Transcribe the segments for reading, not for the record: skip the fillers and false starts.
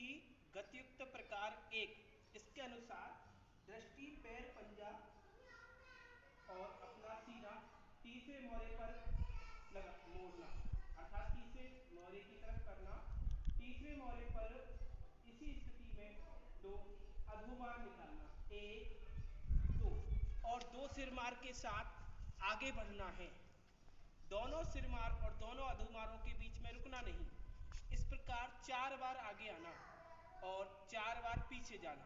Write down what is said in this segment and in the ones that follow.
द्विमुखी गतियुक्त प्रकार 1, इसके अनुसार दृष्टि, पैर, पंजा और अपना सीना तीसरे मोहरे पर मोड़ना, अर्थात तीसरे मोहरे की तरफ करना। तीसरे मोहरे पर इसी स्थिति में दो अधोमार निकालना, 1 2, और दो सिरमार के साथ आगे बढ़ना है। दोनों सिरमार और दोनों अधोमारों के बीच में रुकना नहीं। इस प्रकार 4 बार आगे आना और 4 बार पीछे जाना।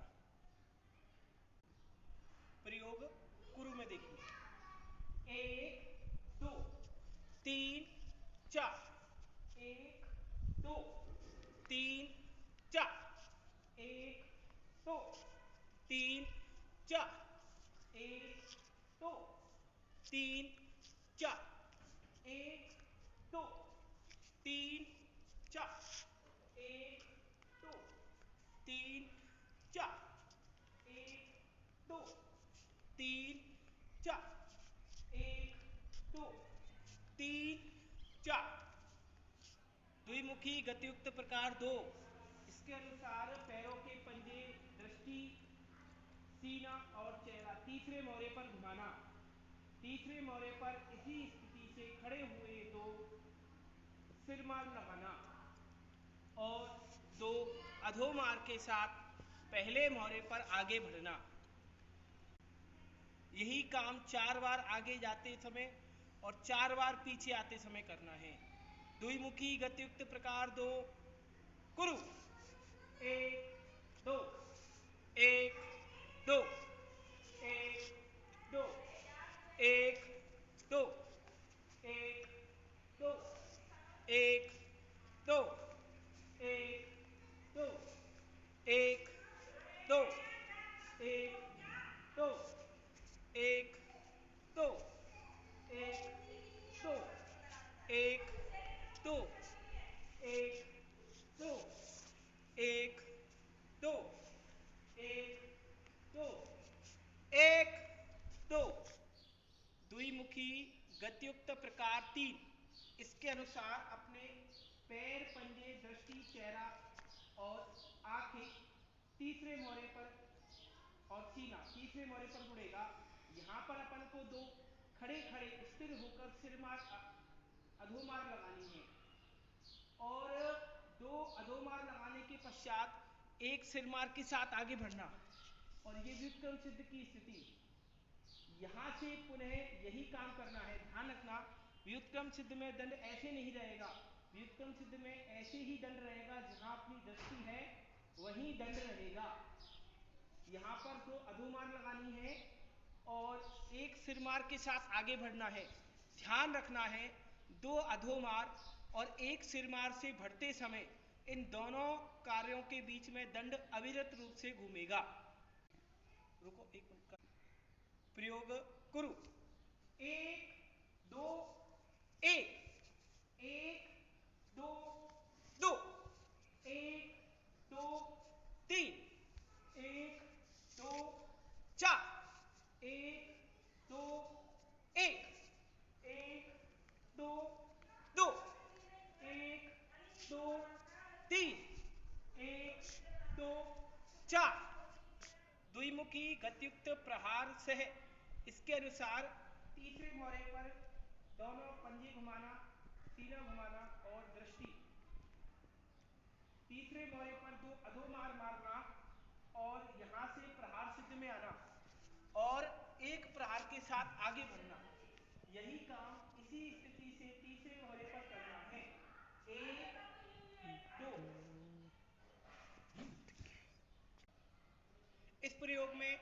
प्रयोग कुरु में देखिए, 1 2 3 4, 1 2 3 4, 1 2 3 4, 1 2 3 4, 1 2 3 4, 1 2 3 4, 1 2 3 4, 1 2 3 4। द्विमुखी गतियुक्त प्रकार 2, इसके अनुसार पैरों के पंजे, दृष्टि, सीना और चेहरा तीसरे मोहरे पर घुमाना। तीसरे मोहरे पर इसी स्थिति से खड़े हुए दो सिरमार लगाना और दो अधोमार के साथ पहले मोहरे पर आगे बढ़ना। यही काम 4 बार आगे जाते समय और 4 बार पीछे आते समय करना है। द्विमुखी गतियुक्त प्रकार 2, कुरु। 1 2 1 2 1 2 1 2 1 2 1 2 1 2 1 2 1 2 1 2 1 2 1 2 1 2 1 2 1 2 1 2। द्विमुखी गतियुक्त प्रकार 3, इसके अनुसार अपने पैर, पंजे, दृष्टि, चेहरा और आंखें तीसरे मोहरे पर और सीना तीसरे मोहरे पर मुड़ेगा। यहाँ पर अपन को दो खड़े खड़े स्थिर होकर सिरमार अधोमार लगानी है और दो अधोमार लगाने के पश्चात एक सिरमार के साथ आगे बढ़ना, और ये व्युत्क्रम सिद्ध की स्थिति। यहां से पुनः यही काम करना है। ध्यान रखना, व्युत्क्रम सिद्ध में दंड ऐसे नहीं रहेगा। व्युत्क्रम सिद्ध में ऐसे ही दंड रहेगा, जहां अपनी दृष्टि है वहीं दंड रहेगा। यहां पर दो अधोमार लगानी है और एक सिरमार के साथ आगे बढ़ना है। ध्यान रखना है, दो अधोमार और एक सिरमार से बढ़ते समय इन दोनों कार्यों के बीच में दंड अविरत रूप से घूमेगा। रुको एक मिनट का प्रयोग कुरु। 1 2 1 1 2 2 1 2 3 1 2 4 1 2 1 1 2 2 1 2 3 1 2 4। द्विमुखी गतियुक्त प्रहार सह, इसके अनुसार तीसरे मोहरे पर दोनों पंजे घुमाना, सीना घुमाना और दृष्टि। तीसरे मोहरे पर दो अधोमार मारना और यहां से प्रहार सिद्ध में आना और एक प्रहार के साथ आगे बढ़ना। यही काम इसी स्थिति से तीसरे मोहरे पर करना है। 1 2। इस प्रयोग में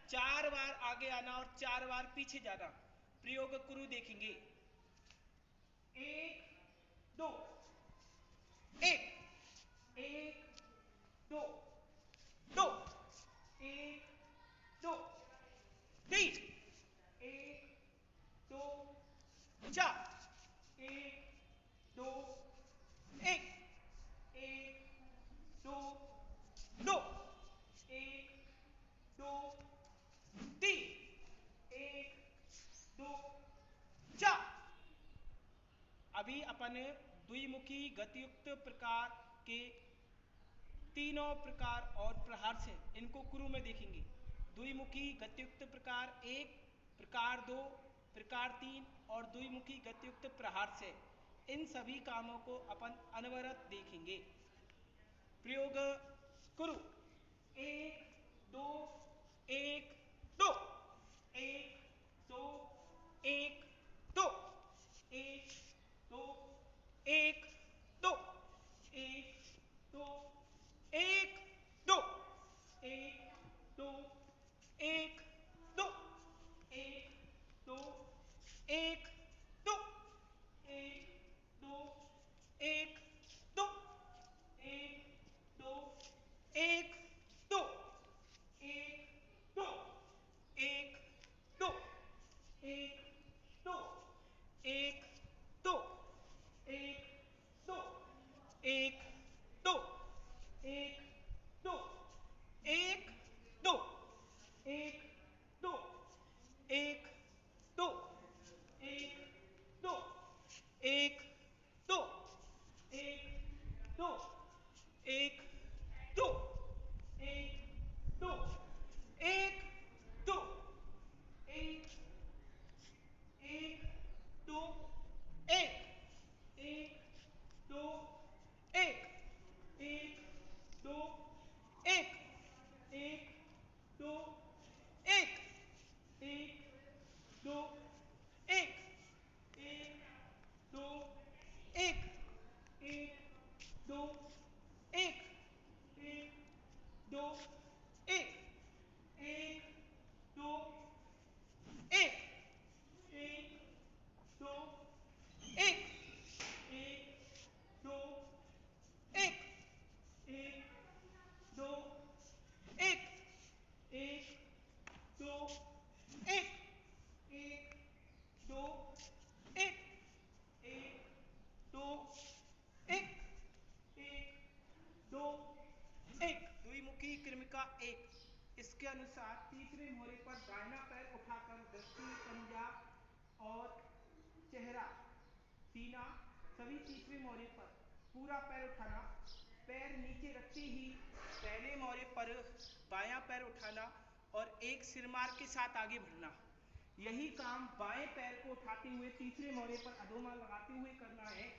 4 बार आगे आना और 4 बार पीछे जाना। प्रयोग कुरु देखेंगे, 1 2 1 1 2 2 1 2 3 1 2 4 1 2 1 1 2 2 1 2 3 1 2 4। अभी अपन द्विमुखी गतियुक्त प्रकार के तीनों प्रकार और प्रहार से इनको कुरु में देखेंगे। द्विमुखी गतियुक्त प्रकार 1, प्रकार 2, प्रकार 3 और द्विमुखी गतियुक्त प्रहार से इन सभी कामों को अपन अनवरत देखेंगे। प्रयोग कुरु 1 2 1 2 1 2 1 2 1 2 1 2 1 2 1 2 1 2 1 2 1 2 1 2 1 2 1 2 1 2 1 2 1 2 1 2 1 2 1 2 1 2 1 2 1 2 1 2 1 2 1 2 1 2 1 2 1 2 1 2 1 2 1 2 1 1 2 1 1 2 1 1 2 1 1 2 1 1 2 1 1 2 1 1 2 1 1 2 1 1 2 1 1 2 1 1 2 1 1 2 1 1 2 1 1 2 1 1 2 1 1 2 1 द्विमुखी कृमिका 1। इसके अनुसार तीसरे मोहरे पर दाहिना पैर उठाकर दृष्टि, पंजा और चेहरा सीना सभी तीसरे मोहरे पर पूरा पैर उठाना, पैर नीचे रखते ही पहले मोहरे पर बायां पैर उठाना और एक सिरमार के साथ आगे बढ़ना। यही काम बाएं पैर को उठाते हुए तीसरे मोहरे पर अधोमा लगाते हुए करना है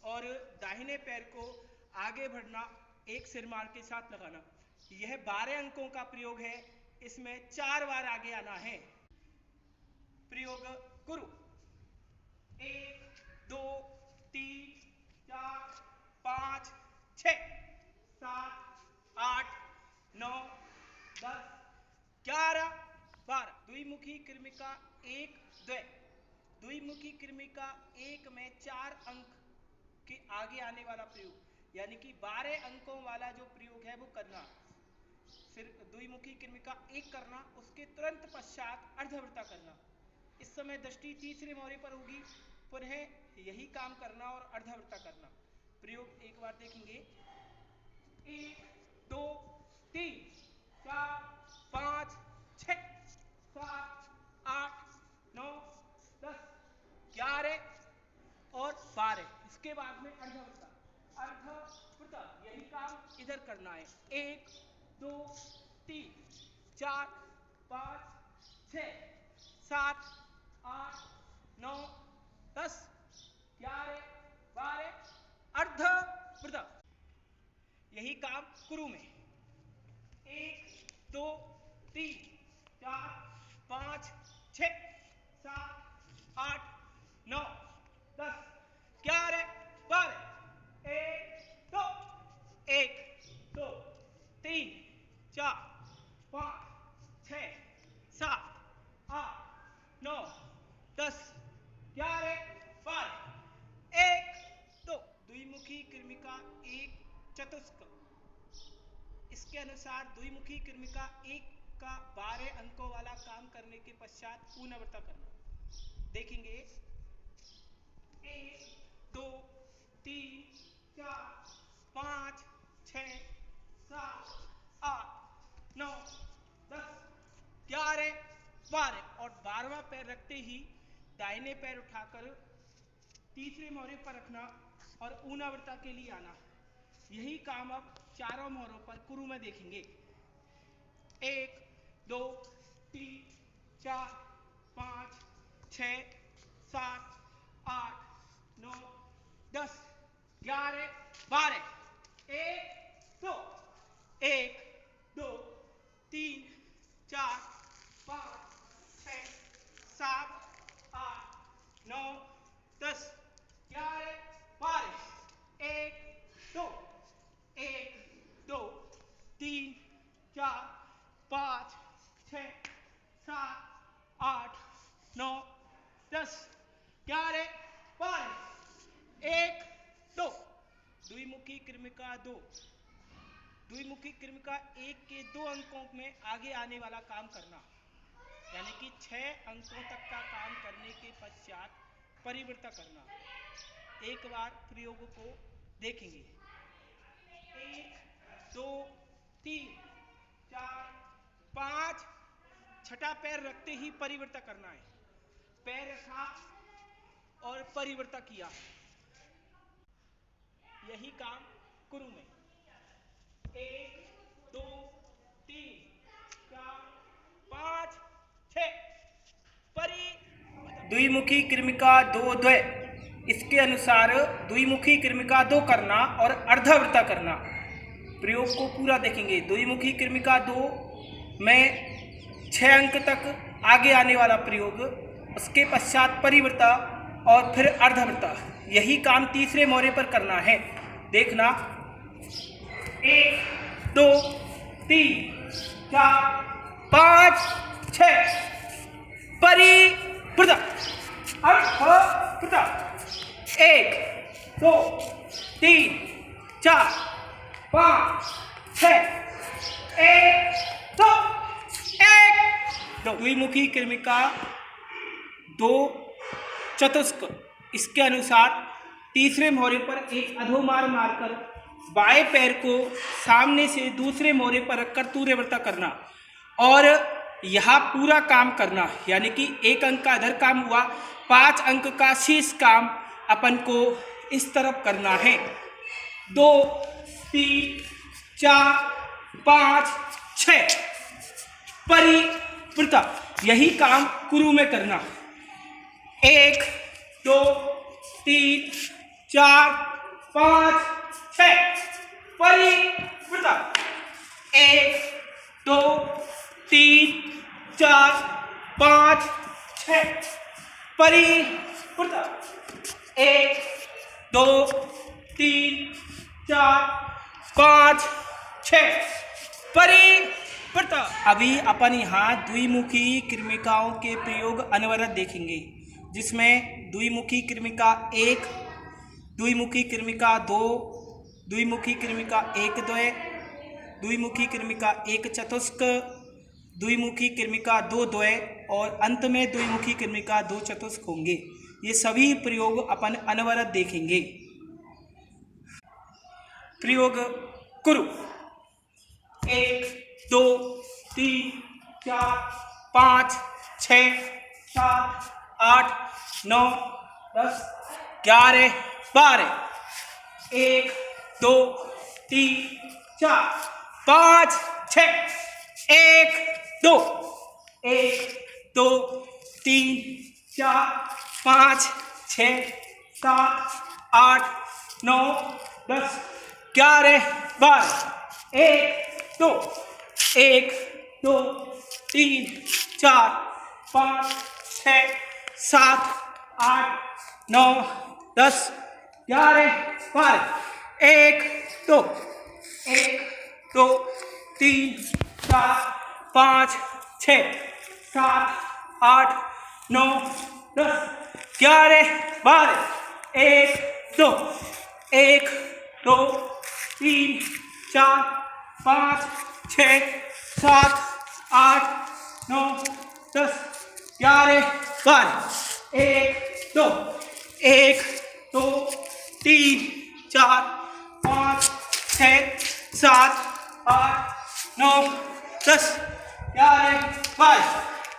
और दाहिने पैर को आगे बढ़ना, एक सिरमार के साथ लगाना। यह 12 अंकों का प्रयोग है। इसमें 4 बार आगे आना है। प्रयोग कुरु 1 2 3 4 5 6 7 8 9 10 11 12। द्विमुखी कृमिका 1 2। द्विमुखी कृमिका 1 में 4 अंक के आगे आने वाला प्रयोग यानी कि 12 अंकों वाला जो प्रयोग है वो करना। फिर द्विमुखी कृमिका 1 करना, उसके तुरंत पश्चात अर्धवृत्ता करना। इस समय दृष्टि तीसरे मोहरे पर होगी, पुनः यही काम करना और अर्धवृत्ता करना। प्रयोग एक बार देखेंगे। 1 2 3 4 5 6 7 8 9 10 11 और 12। इसके बाद में अर्धवृत्ता। अर्धवृत्ता यही काम इधर करना है। 1 2 3 4 5 6 7 8 9 10 11 12 अर्धवृत्ता। यही काम कुरु में। 1 2 3 4 5 6 7 8 9 10 11 12 1 2 1 2 3 4 5 6 7 8 9 10 11 12 1 2। द्विमुखी कृमिका 1 चतुष्क। इसके अनुसार द्विमुखी कृमिका 1 का 12 अंकों वाला काम करने के पश्चात पुनरावृत्ता करना। देखेंगे 1 2 3 4 5 6 7 8 9 10 11 12 और 12वां पैर रखते ही दाहिने पैर उठाकर तीसरे मोहरे पर रखना और ऊनावृत्ता के लिए आना। यही काम अब चारों मोहरों पर कुरु में देखेंगे। 1 2 3 4 5 6 7 8 9 10 11 12 1 2 1 2 3 4 5 6 7 8 9 10 11 12 1 2 1 2 3 4 5 6 7 8 9 10 11 12 1 2 द्विमुखी कृमिका 2 द्विमुखी कृमिका 1 के 2 अंकों में आगे आने वाला काम करना, यानी कि 6 अंकों तक का काम करने के पश्चात परिवर्तन करना। एक बार प्रयोग को देखेंगे। 1 2 3 4 5 छठा पैर रखते ही परिवर्तन करना है। पैर रखा और परिवर्तन किया, यही काम कुरु में। 1 2 3 4 5 6 द्विमुखी कृमिका 2 द्वय, इसके अनुसार द्विमुखी कृमिका 2 करना और अर्धवृत्त करना। प्रयोग को पूरा देखेंगे। द्विमुखी कृमिका 2 में 6 अंक तक आगे आने वाला प्रयोग, उसके पश्चात परिवृत्त और फिर अर्धवृत्त। यही काम तीसरे मोहरे पर करना है। देखना 1 2 3 4 5 6 परिवृत्त अर्धवृत्त। 1 2 3 4 5 6 1 2 1 2। द्विमुखी कृमिका 2 चतुष्क, इसके अनुसार तीसरे मोहरे पर एक अधोमार मारकर बाएं पैर को सामने से दूसरे मोहरे पर रखकर तूर्यवृत्त करना और यहाँ पूरा काम करना, यानी कि 1 अंक का इधर काम हुआ, 5 अंक का शेष काम अपन को इस तरफ करना है। 2 3 4 5 6 परिवृत्त, यही काम कुरु में करना। 1 2 3 4 5 6 परिवृत्त। 1 2 3 4 5 6 परिवृत्त। 1 2 3 4 5 6 परिवृत्त। अभी अपन यहाँ द्विमुखी कृमिकाओं के प्रयोग अनवरत देखेंगे, जिसमें द्विमुखी कृमिका 1, द्विमुखी कृमिका 2, द्विमुखी कृमिका 1 द्वय, द्विमुखी कृमिका 1 चतुष्क, द्विमुखी कृमिका 2 द्वय और अंत में द्विमुखी कृमिका 2 चतुष्क होंगे। ये सभी प्रयोग अपन अनवरत देखेंगे। प्रयोग कुरु। 1 2 3 4 5 6 7 8 9 10 11 12 1 2 3 4 5 6 1 2 1 2 3 4 5 6 7 8 9 10 11 12 1 2 1 2 3 4 5 6 7 8 9 10 11 12 1 2 1 2 3 4 5 6 7 8 9 10 11 12 1 2 1 2 3 4 5 6 7 8 9 10 11 12 1 2 1 2 3 4 5 6 7 8 9 10 11 12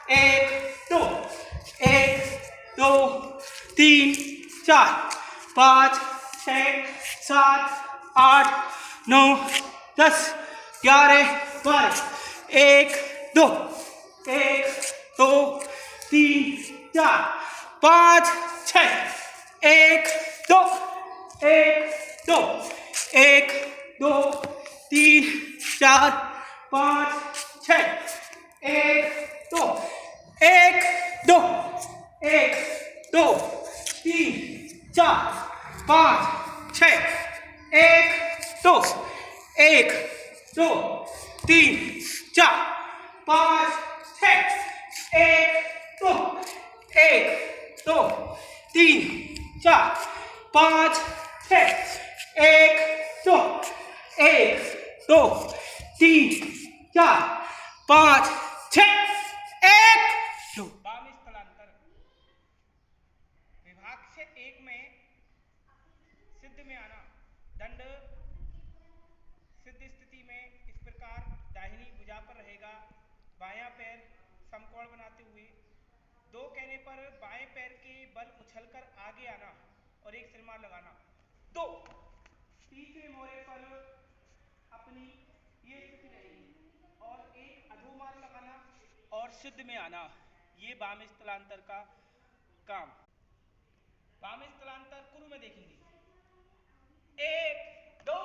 1 2 1 2 3 4 5 6 7 8 9 10 11 12 1 2 1 2 3 4 5 6 1 2 1 2 1 2 3 4 5 6 1 2 1 2 1 2 3 4 5 6 1 2 1 2 3 4 5 6 1 2 1 2 3 4 5 6 1 2 1 2 3 4 5 6 1 2 वाम स्थलांतर विभाग से एक में सिद्ध में आना। दंड सिद्ध स्थिति में इस प्रकार दाहिनी भुजा पर रहेगा, बायां पैर समकोण बनाते हुए, दो कहने पर बाएं पैर के बल उछलकर आगे आना और एक सिरमार लगाना। दो तीसरे मोरे पर अपनी ये स्थिति रहेगी और एक अधोमार लगाना और सिद्ध में आना। ये वाम स्थलांतर का काम। वाम स्थलांतर कुरु में देखेंगे। 1 2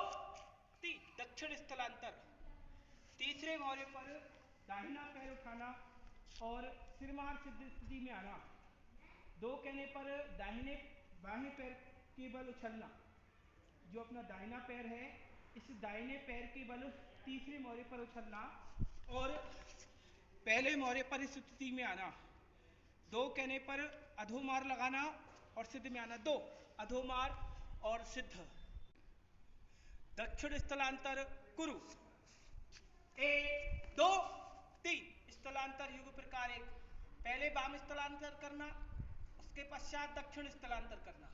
3 दक्षिण स्थलांतर। तीसरे मोरे पर दाहिना पैर उठाना और सिरमार सिद्ध स्थिति में आना। दो कहने पर दाहिने बाएं पैर के बल उछलना। जो अपना दाहिना पैर है, इस दाहिने पैर के बल तीसरे मोरे पर उछलना और पहले मोरे पर इस स्थिति में आना। दो कहने पर अधोमार लगाना और सिद्ध में आना। दो अधोमार और सिद्ध। दक्षिण स्थलांतर कुरु। 1 2 3 स्थलांतर युग प्रकार एक। पहले वाम स्थलांतर करना, उसके पश्चात दक्षिण स्थलांतर करना।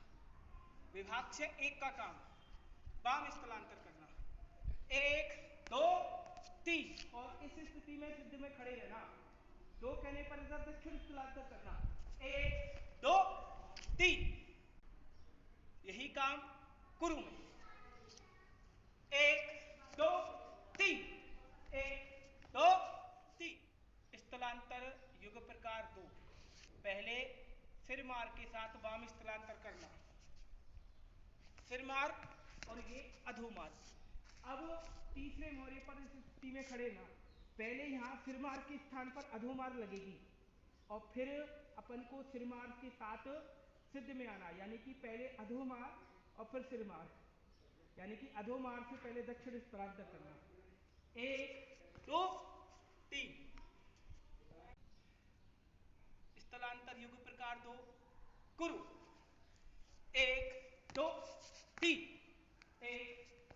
विभाग से एक का काम वाम स्थलांतर करना। 1 2 3 और इस स्थिति में सिद्ध में खड़े रहना। दो कहने पर इधर दक्षिण स्थलांतर करना। 1 2 3 यही काम कुरु में। 1 2 3 1 2 3 स्थलांतर युग प्रकार दो। पहले सिरमार के साथ वाम स्थलांतर करना, सिरमार और ये अधोमार। अब तीसरे मोरे पर इस स्थिति में खड़े ना, पहले यहाँ सिरमार के स्थान पर अधोमार लगेगी और फिर अपन को सिरमार के साथ सिद्ध में आना, यानी कि पहले अधोमार और फिर सिरमार, यानी कि अधोमार से पहले दक्षिण स्थलांतर करना। 1 2 3 स्थलांतर युग प्रकार दो कुरु। 1 2 3 1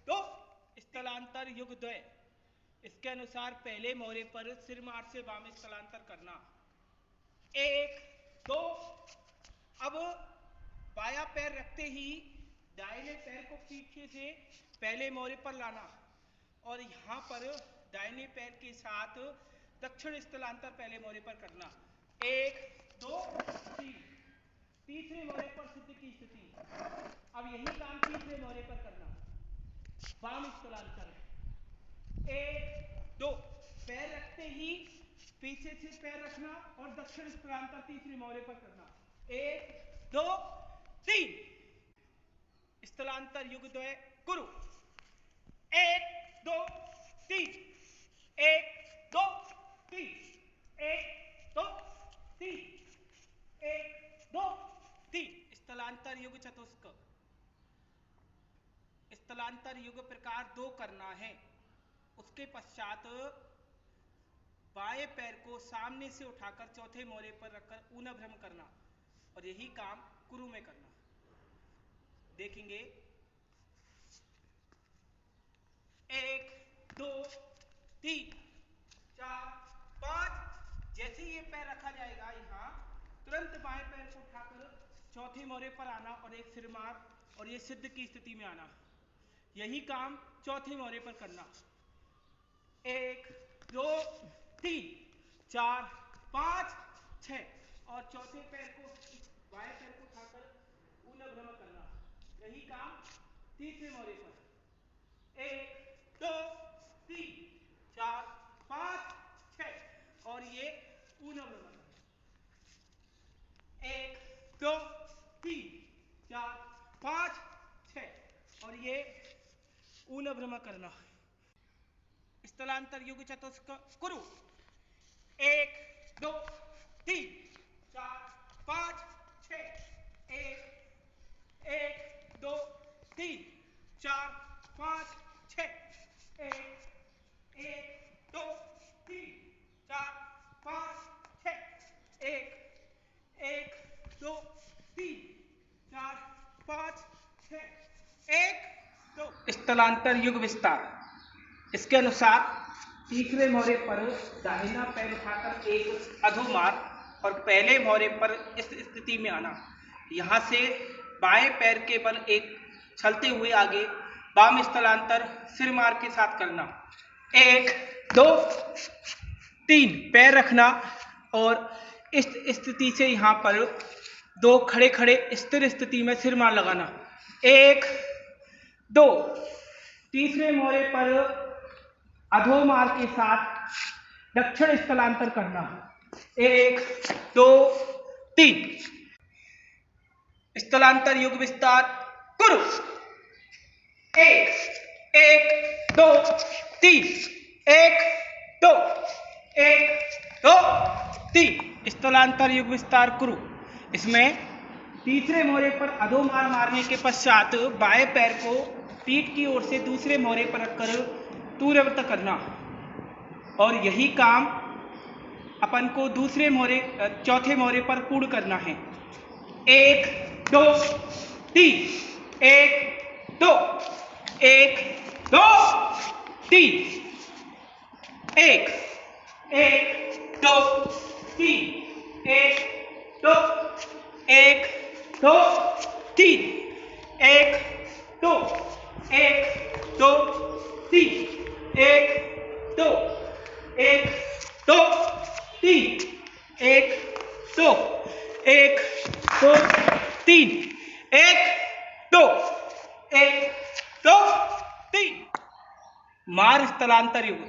2 स्थलांतर युग द्वय। इसके अनुसार पहले मोरे पर सिरमार से वाम स्थलांतर करना। 1 2 अब बायां पैर रखते ही दाहिने पैर को पीछे से पहले मोरे पर लाना और यहां पर दाहिने पैर के साथ दक्षिण स्थलांतर पहले मोरे पर करना। 1 2 3 तीसरे मोरे पर सिद्ध की स्थिति। अब यही काम तीसरे मोरे पर करना, वाम स्थलांतर। 1 2 पैर रखते ही पीछे से पैर रखना और दक्षिण स्थलांतर तीसरे मोरे पर करना। 1 2 3 स्थलांतर युग द्वय कुरु। 1 2 3 1 2 3 1 2 3 1 2 3 स्थलांतर युग चतुष्क। स्थलांतर युग प्रकार दो करना है। उसके पश्चात बाएं पैर को सामने से उठाकर चौथे मोरे पर रखकर ऊना भ्रम करना और यही काम कुरु में करना। देखेंगे 1 2 3 4 5। जैसे ये पैर रखा जाएगा यहाँ, तुरंत बाएं पैर को उठाकर चौथे मोरे पर आना और एक सिरमार और ये सिद्ध की स्थिति में आना। यही काम चौथे मोरे पर करना। 1 2 3 4 5 6 और चौथे पैर को बाएं पैर को उठाकर ऊना भ्रम करना। यही काम तीसरे मोरे पर। एक दो तीन चार पाँच छः और ये ऊना भ्रमण एक दो तीन चार पाँच छः और ये ऊना भ्रमण करना। स्थलांतर युग चतुष्क कुरु एक दो तीन चार पाँच छः एक दो तीन चार पाँच छः एक दो तीन चार पाँच छः एक दो तीन चार पाँच छः एक दो। स्थलांतर युग विस्तार। इसके अनुसार तीसरे मोहरे पर दाहिना पैर उठाकर एक अधोमार्ग और पहले मोहरे पर इस स्थिति में आना। यहाँ से बाएं पैर के बल एक चलते हुए आगे वाम स्थलांतर सिर मार के साथ करना। एक दो तीन पैर रखना और इस स्थिति से यहाँ पर दो खड़े खड़े स्थिर स्थिति में सिर मार लगाना। एक दो तीसरे मोहरे पर अधोमार्ग के साथ दक्षिण स्थलांतर करना। एक दो तीन। स्थलांतर युग विस्तार कुरु एक दो तीन एक दो तीन। स्थलांतर युग विस्तार कुरु। इसमें तीसरे मोहरे पर अधोमार्ग मारने के पश्चात बाएं पैर को पीठ की ओर से दूसरे मोहरे पर रखकर तूर्यवृत्त करना और यही काम अपन को चौथे मोहरे पर पूर्ण करना है। एक दो तीन एक दो तीन एक दो तीन एक दो तीन एक दो तीन एक दो तीन एक दो तीन एक दो तीन। मार्ग स्थलांतर युग।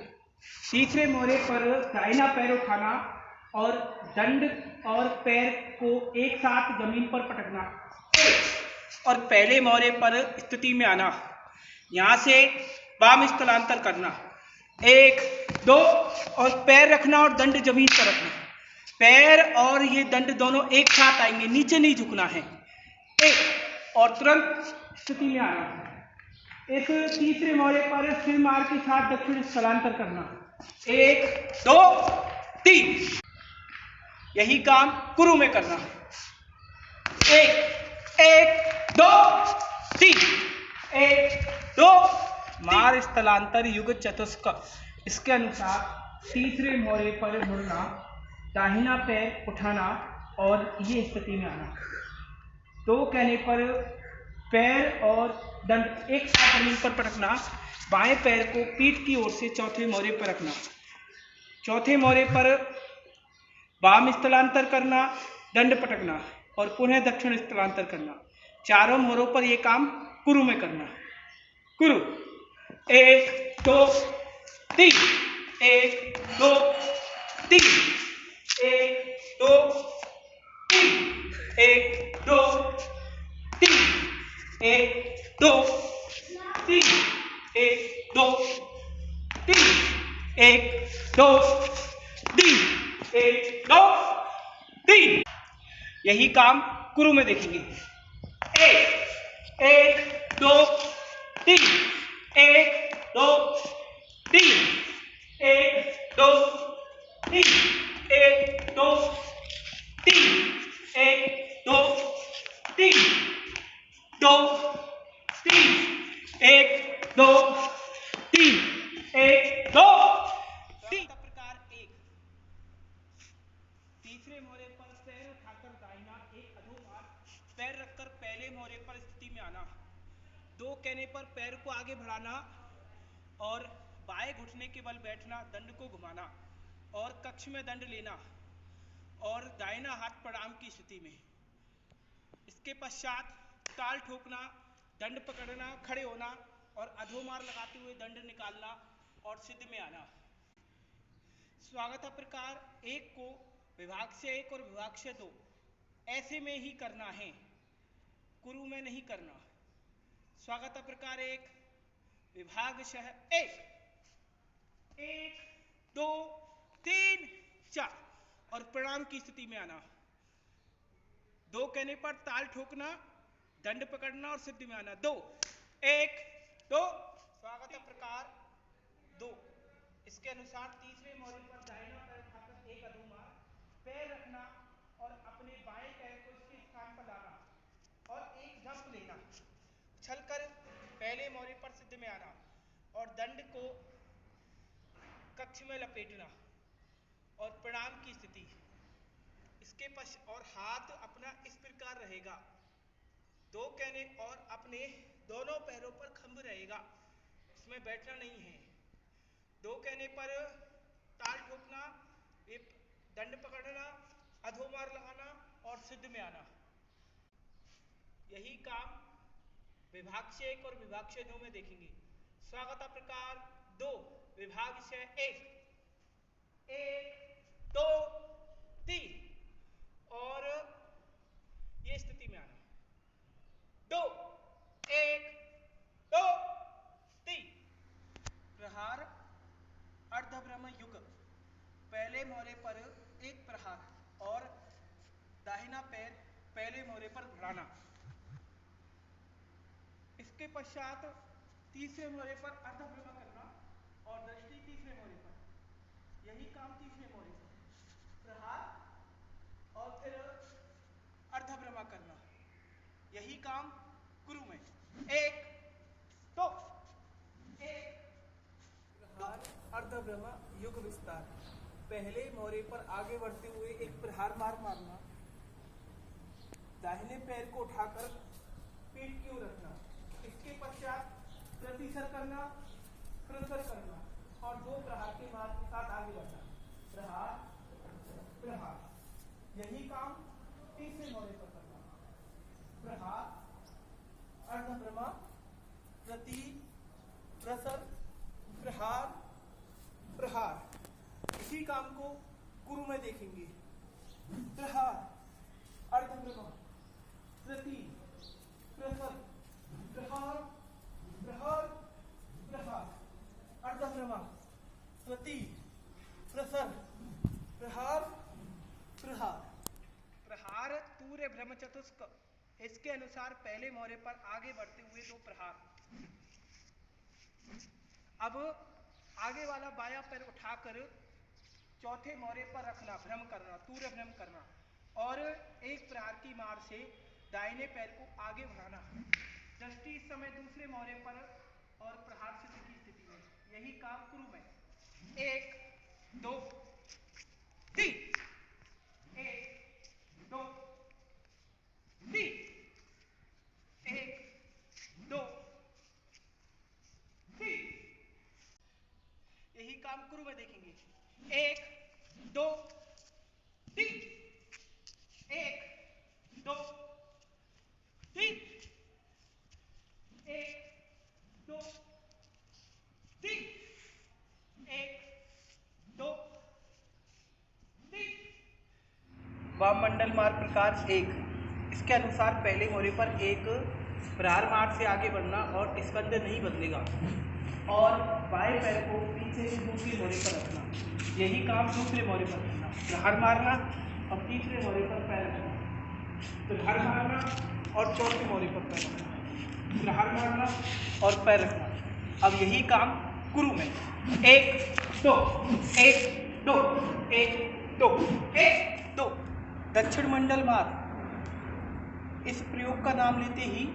तीसरे मोहरे पर दाहिना पैर उठाना और दंड और पैर को एक साथ जमीन पर पटकना और पहले मोहरे पर स्थिति में आना। यहाँ से वाम स्थलांतर करना। एक दो और पैर रखना और दंड जमीन पर रखना। पैर और ये दंड दोनों एक साथ आएंगे, नीचे नहीं झुकना है। एक और तुरंत स्थिति में आना। इस तीसरे मोहरे पर सिर मार के साथ दक्षिण स्थलांतर करना। एक दो तीन। यही काम कुरु में करना है। एक दो तीन एक दो। मार्ग स्थलांतर युग चतुष्क। इसके अनुसार तीसरे मोहरे पर मुड़ना, दाहिना पैर उठाना और ये स्थिति में आना। दो कहने पर पैर और दंड एक साथ जमीन पर पटकना। बाएं पैर को पीठ की ओर से चौथे मोहरे पर रखना। चौथे मोहरे पर वाम स्थलांतर करना, दंड पटकना और पुनः दक्षिण स्थलांतर करना। चारों मोहरों पर यह काम कुरु में करना। कुरु एक दो तीन एक दो तीन एक दो तीन एक दो तीन एक दो तीन एक दो तीन एक दो तीन एक दो तीन। यही काम कुरु में देखेंगे। एक दो तीन एक दो तीन एक दो तीन एक दो तीन एक दो तीन दो तीन एक दो तीन एक दो तीन। प्रकार एक। तीसरे मोहरे पर पैर उठाकर दाहिना एक अधोमार्ग पैर रखकर पहले मोहरे पर स्थिति में आना। दो कहने पर पैर को आगे बढ़ाना और बाएं घुटने के बल बैठना, दंड को घुमाना और कक्ष में दंड लेना और दाहिना हाथ प्रणाम की स्थिति में। इसके पश्चात ताल ठोकना, दंड पकड़ना, खड़े होना और अधोमार लगाते हुए दंड निकालना और सिद्ध में आना। स्वागत प्रकार एक को विभाग से 1 और विभाग से 2 ऐसे में ही करना है, कुरु में नहीं करना। स्वागत प्रकार 1 विभागशः 1 1 2 3 4 और प्रणाम की स्थिति में आना। 2 कहने पर ताल ठोकना, दंड पकड़ना और सिद्ध में आना। 2 1 2। स्वागत प्रकार 2 इसके अनुसार तीसरे मोरे पर दाहिना पैर उठाकर एक अधोमार, पैर रखना और अपने बाएं पैर को इसके स्थान पर लाना और एक जंप लेना, उछलकर पहले मोरे पर सिद्ध में आना और दंड को कक्ष में लपेटना और प्रणाम की स्थिति। इसके पश्चात और हाथ अपना इस प्रकार रहेगा, 2 कहने और अपने दोनों पैरों पर खंभ रहेगा, इसमें बैठना नहीं है। 2 कहने पर ताल ठोकना, दंड पकड़ना, अधोमार लगाना और सिद्ध में आना। यही काम विभाग से 1 और विभाग से 2 में देखेंगे। स्वागत प्रकार 2 विभाग से 1 1 2 3 और ये स्थिति में आना। 2 1 2 3 प्रहार अर्धभ्रम युग, पहले मोरे पर एक प्रहार और दाहिना पैर पहले मोरे पर बढ़ाना। इसके पश्चात तीसरे मोरे पर अर्धभ्रम करना और दृष्टि तीसरे मोरे पर, यही काम तीसरे मोरे पर प्रहार और फिर अर्धभ्रम करना, यही काम गुरु में। 1 2 1 प्रहार अर्धभ्रम युग विस्तार, पहले मोरे पर आगे बढ़ते हुए एक प्रहार मारना, दाहिने पैर को उठाकर पीठ की ओर रखना, इसके पश्चात प्रतिसर करना, प्रसर करना और 2 प्रहार के मार के साथ आगे बढ़ना, प्रहार प्रहार, यही काम तीसरे मोरे पर करना। प्रहार अर्धभ्रम प्रति प्रसर प्रहार प्रहार, इसी काम को गुरु में देखेंगे। प्रहार अर्धभ्रम प्रति प्रसर प्रहार प्रहार प्रहार, अर्धभ्रम प्रति प्रसर प्रहार प्रहार। प्रहार तूर्य भ्रम चतुष्क, इसके अनुसार पहले मोरे पर आगे बढ़ते हुए 2 प्रहार। अब आगे वाला बायां पैर उठाकर चौथे मोरे पर रखना, भ्रम करना, तूर्य भ्रम करना और एक प्रहार की मार से दाहिने पैर को आगे बढ़ाना। दृष्टि इस समय दूसरे मोरे पर और प्रहार सिद्ध की स्थिति में, यही काम गुरु में। 1 2 3 1 2 3 1 2 3, यही काम गुरु में देखेंगे। 1 2 3 1 2 3 1 2 3 1 2 3। वाममंडल मार्ग प्रकार 1, इसके अनुसार पहले मोरे पर एक प्रहार मार्ग से आगे बढ़ना और स्कंद नहीं बदलेगा और बाएं पैर को पीछे से दूसरे मोरे पर रखना, यही काम दूसरे मोरे पर रखना, प्रहार मारना और तीसरे मोरे पर पैर रखना, प्रहार मारना और चौथे मोरे पर पैर रखना, प्रहार मारना और पैर रखना। अब यही काम गुरु में। 1 2 1 2 1 2 1 2। दक्षिण मंडल मार्ग, इस प्रयोग का नाम लेते ही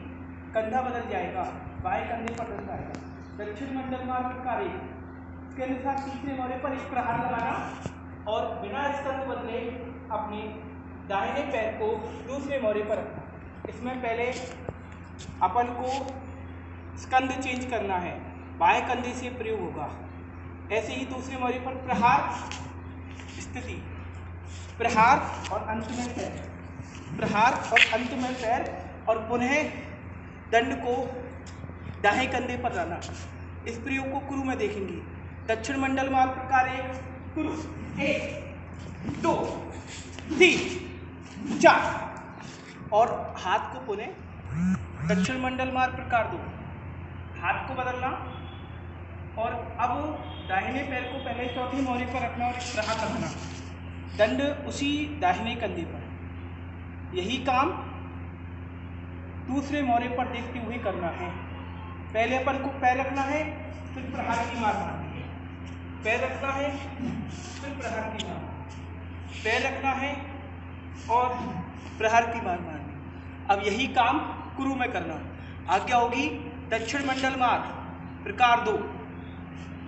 कंधा बदल जाएगा, बाएं कंधे पर रख जाएगा। दक्षिण मंडल मार्ग प्रकार 1, इसके अनुसार तीसरे मोरे पर एक प्रहार लगाना और बिना स्कंद बदले अपने दाहिने पैर को दूसरे मोरे पर रखना। इसमें पहले अपन को स्कंद चेंज करना है, बाएं कंधे से प्रयोग होगा। ऐसे ही दूसरे मोरे पर प्रहार स्थिति, प्रहार और अंत में पैर, प्रहार और अंत में पैर और पुनः दंड को दाहिने कंधे पर रहना। इस प्रयोग को कुरु में देखेंगे। दक्षिण मंडल मार्ग प्रकार 1 कुरु 1 2 3 4 और हाथ को पुनः दक्षिण मंडल मार्ग प्रकार 2, हाथ को बदलना और अब दाहिने पैर को पहले चौथी मोहरे पर रखना और प्रहार करना, दंड उसी दाहिने कंधे पर। यही काम दूसरे मोहरे पर देखते हुए करना है। पहले अपन को पैर रखना है, फिर प्रहार की मार मारनी है। पैर रखना है, फिर प्रहार की मार, पैर रखना है और प्रहार की मार मारनी। अब यही काम कुरु में करना। आज्ञा होगी दक्षिण मंडल मार्ग प्रकार 2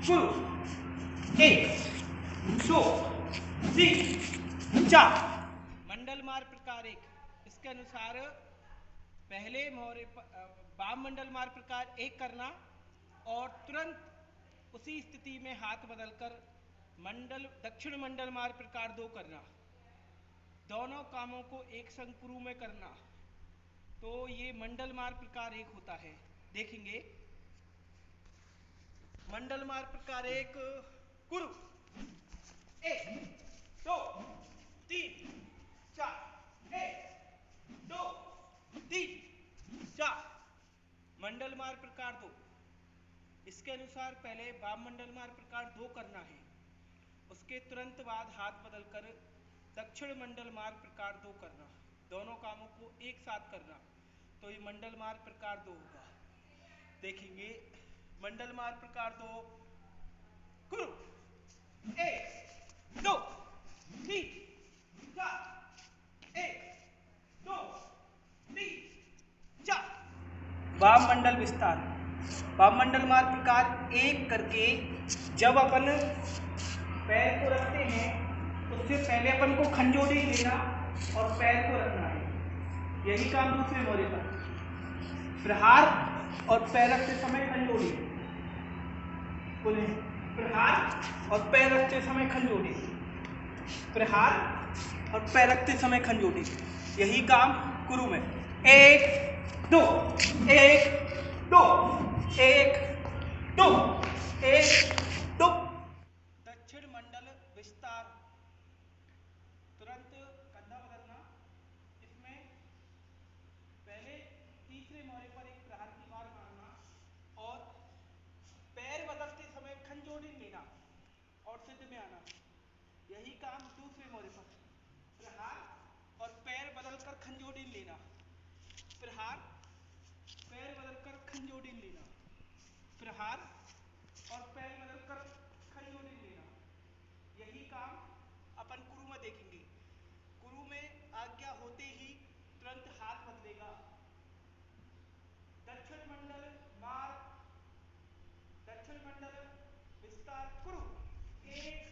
कुरु 1 2 3 4। मंडल मार्ग प्रकार 1, इसके अनुसार पहले मोहरे वाम मंडल मार्ग प्रकार 1 करना और तुरंत उसी स्थिति में हाथ बदलकर दक्षिण मंडल मार्ग प्रकार 2 करना। दोनों कामों को एक संग कुरु में करना, तो ये मंडल मार्ग प्रकार 1 होता है। देखेंगे मंडल मार्ग प्रकार 1 कुरु 1 2 3 4 1 2 3 4। मंडल मार्ग प्रकार 2, इसके अनुसार पहले वाम मंडल मार्ग प्रकार 2 करना है, उसके तुरंत बाद हाथ बदलकर दक्षिण मंडल मार्ग प्रकार 2 करना। दोनों कामों को एक साथ करना, तो ये मंडल मार्ग प्रकार 2 होगा। देखेंगे मंडल मार्ग प्रकार 2 कुरु 1 2 3 4 1 2 3 4। वाम मंडल विस्तार। वाम मंडल मार्ग प्रकार 1 करके जब अपन पैर को रखते हैं, उससे पहले अपन को खंजोड़ी लेना और पैर को रखना है। यही काम दूसरे मोहरे पर। प्रहार और पैर रखते समय खंजोड़ी, प्रहार और पैर रखते समय खंजोड़ी, प्रहार और पैर रखते समय खंजोड़ी। यही काम कुरु में 1 2 1 2 1 2 1 2। दक्षिण मंडल विस्तार, तुरंत कंधा बदलना। इसमें पहले तीसरे मोहरे पर एक प्रहार की मार मारना और पैर बदलते समय खंजोड़ी लेना और सिद्ध में आना। यही काम दूसरे मोहरे पर। प्रहार और पैर बदलकर खंजोड़ी लेना, प्रहार पैर बदलकर खंजोड़ी लेना, प्रहार और पैर बदलकर खंजोड़ी लेना। यही काम अपन कुरु में देखेंगे। कुरु में आज्ञा होते ही तुरंत हाथ बदलेगा। दक्षिण मंडल मार्ग, दक्षिण मंडल विस्तार कुरु 1